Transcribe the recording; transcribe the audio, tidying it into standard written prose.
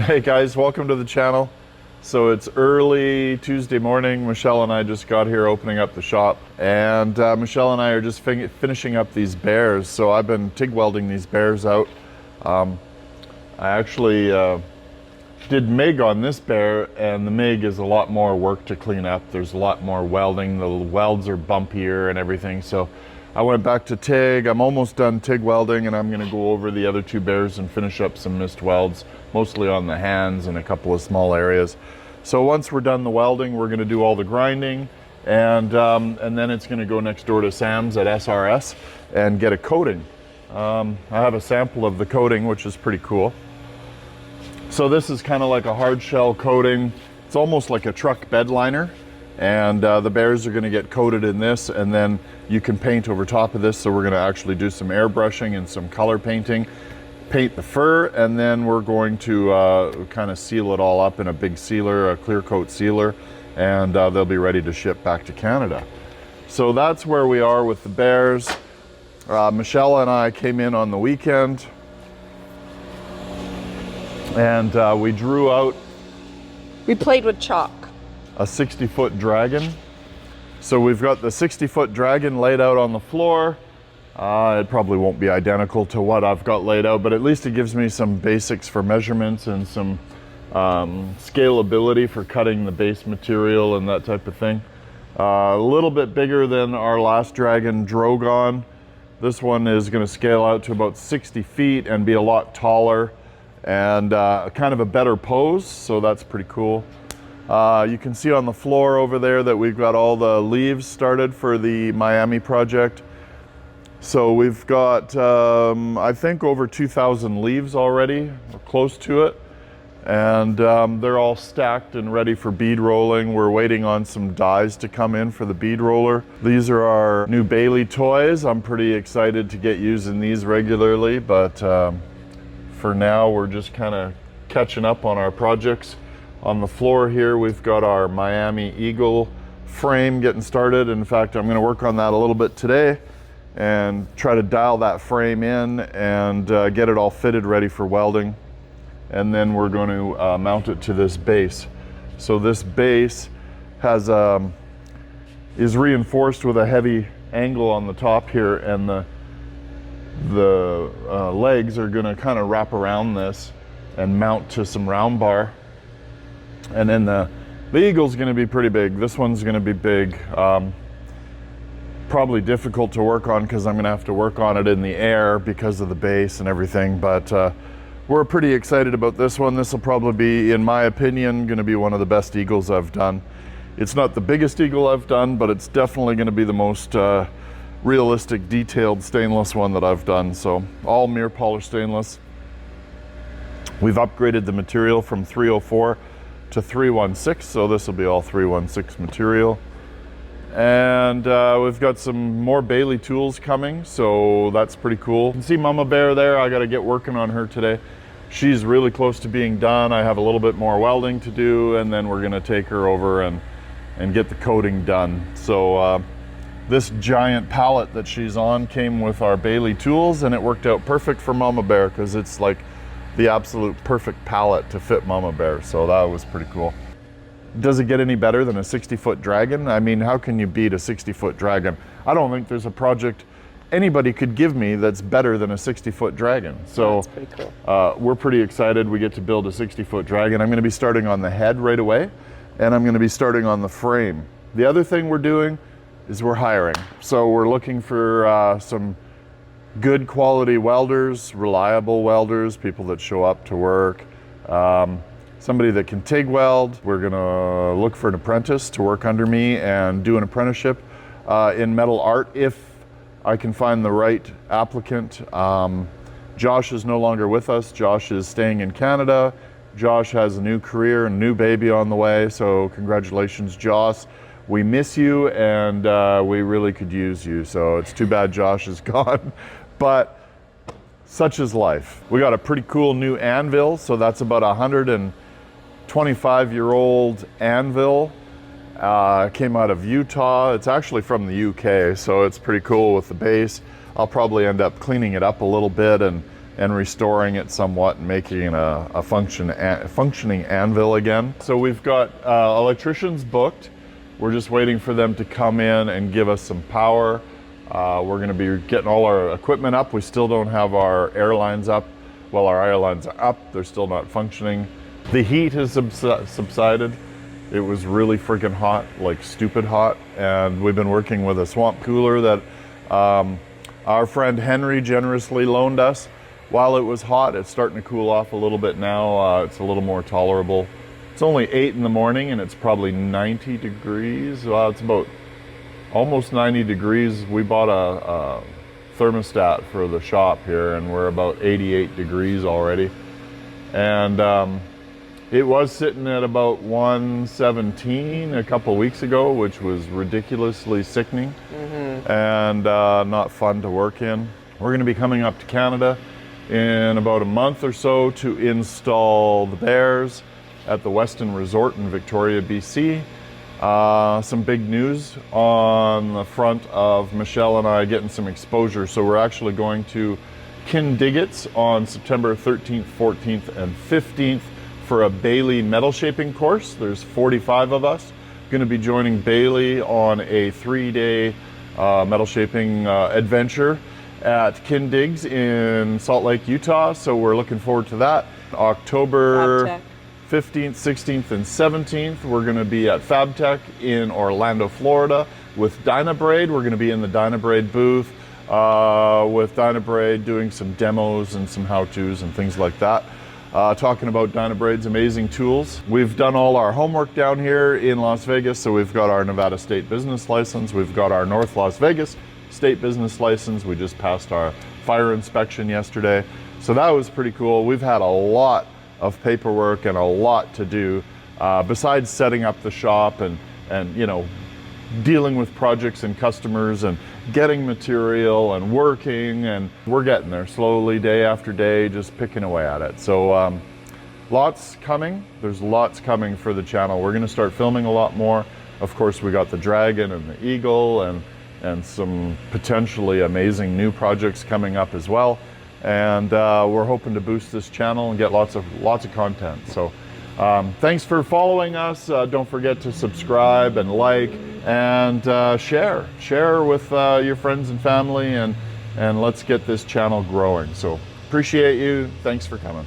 Hey guys, welcome to the channel. So it's early Tuesday morning. Michelle and I just got here opening up the shop, and Michelle and I are just finishing up these bears. So I've been TIG welding these bears out. I actually did MIG on this bear, and the MIG is a lot more work to clean up. There's a lot more welding. The welds are bumpier and everything. So I went back to TIG. I'm almost done TIG welding, and I'm going to go over the other two bears and finish up some missed welds, mostly on the hands and a couple of small areas. So once we're done the welding, we're going to do all the grinding, and then it's going to go next door to Sam's at SRS and get a coating. I have a sample of the coating, which is pretty cool. So this is kind of like a hard shell coating. It's almost like a truck bed liner, and the bears are going to get coated in this, and then you can paint over top of this. So we're going to actually do some airbrushing and some color painting, paint the fur, and then we're going to kind of seal it all up in a big sealer, a clear coat sealer, and they'll be ready to ship back to Canada. So that's where we are with the bears. Michelle and I came in on the weekend, and we drew out. We played with chalk. A 60-foot dragon. So we've got the 60-foot dragon laid out on the floor. It probably won't be identical to what I've got laid out, but at least it gives me some basics for measurements and some scalability for cutting the base material and that type of thing. A little bit bigger than our last dragon, Drogon. This one is going to scale out to about 60 feet and be a lot taller and kind of a better pose, so that's pretty cool. You can see on the floor over there that we've got all the leaves started for the Miami project. So we've got, I think, over 2,000 leaves already, or close to it. And they're all stacked and ready for bead rolling. We're waiting on some dies to come in for the bead roller. These are our new Bailey toys. I'm pretty excited to get using these regularly, but for now we're just kind of catching up on our projects. On the floor here, we've got our Miami Eagle frame getting started. In fact, I'm going to work on that a little bit today and try to dial that frame in and get it all fitted ready for welding. And then we're going to mount it to this base. So this base has is reinforced with a heavy angle on the top here, and the legs are going to kind of wrap around this and mount to some round bar. And then the Eagle's going to be pretty big. This one's going to be big. Probably difficult to work on because I'm going to have to work on it in the air because of the base and everything. But we're pretty excited about this one. This will probably be, in my opinion, going to be one of the best Eagles I've done. It's not the biggest Eagle I've done, but it's definitely going to be the most realistic, detailed stainless one that I've done. So all mirror polished stainless. We've upgraded the material from 304 to 316, so this will be all 316 material. And we've got some more Bailey tools coming, so that's pretty cool. You can see Mama Bear there. I got to get working on her today. She's really close to being done. I have a little bit more welding to do, and then we're going to take her over and get the coating done. So this giant pallet that she's on came with our Bailey tools, and it worked out perfect for Mama Bear because it's like the absolute perfect pallet to fit Mama Bear. So that was pretty cool. Does it get any better than a 60-foot dragon? I mean, how can you beat a 60-foot dragon? I don't think there's a project anybody could give me that's better than a 60-foot dragon. So That's pretty cool. we're pretty excited. We get to build a 60-foot dragon. I'm going to be starting on the head right away, and I'm going to be starting on the frame. The other thing we're doing is we're hiring. So we're looking for some good quality welders, reliable welders, people that show up to work. Somebody that can TIG weld. We're gonna look for an apprentice to work under me and do an apprenticeship in metal art if I can find the right applicant. Josh is no longer with us. Josh is staying in Canada. Josh has a new career and new baby on the way, so congratulations, Josh. We miss you, and we really could use you, so it's too bad Josh is gone, but such is life. We got a pretty cool new anvil, so that's about 125-year-old anvil. Came out of Utah. It's actually from the UK, so it's pretty cool with the base. I'll probably end up cleaning it up a little bit and and restoring it somewhat and making it a functioning anvil again. So we've got electricians booked. We're just waiting for them to come in and give us some power. We're going to be getting all our equipment up. We still don't have our air lines up. Well, our air lines are up. They're still not functioning. The heat has subsided. It was really freaking hot, like stupid hot. And we've been working with a swamp cooler that our friend Henry generously loaned us. While it was hot, it's starting to cool off a little bit now. It's a little more tolerable. It's only 8 in the morning and it's probably 90 degrees. Well, it's about almost 90 degrees. We bought a thermostat for the shop here and we're about 88 degrees already. And it was sitting at about 117 a couple weeks ago, which was ridiculously sickening and not fun to work in. We're gonna be coming up to Canada in about a month or so to install the bears at the Weston Resort in Victoria, BC. Some big news on the front of Michelle and I getting some exposure. So we're actually going to Kindiggits on September 13th, 14th, and 15th for a Bailey metal shaping course. There's 45 of us going to be joining Bailey on a 3-day metal shaping adventure at Kindigs in Salt Lake, Utah. So we're looking forward to that. October 15th, 16th, and 17th, we're going to be at FabTech in Orlando, Florida with Dynabraid. We're going to be in the Dynabraid booth with Dynabraid doing some demos and some how-tos and things like that. Talking about Dynabraid's amazing tools. We've done all our homework down here in Las Vegas, so we've got our Nevada State Business License, we've got our North Las Vegas State Business License, we just passed our fire inspection yesterday, so that was pretty cool. We've had a lot of paperwork and a lot to do besides setting up the shop and you know, dealing with projects and customers and getting material and working, and we're getting there slowly, day after day, just picking away at it. So lots coming. There's lots coming for the channel. We're going to start filming a lot more. Of course, we got the Dragon and the Eagle and some potentially amazing new projects coming up as well. And we're hoping to boost this channel and get lots of content. So thanks for following us. Don't forget to subscribe and like and share with your friends and family, and let's get this channel growing. So appreciate you. Thanks for coming.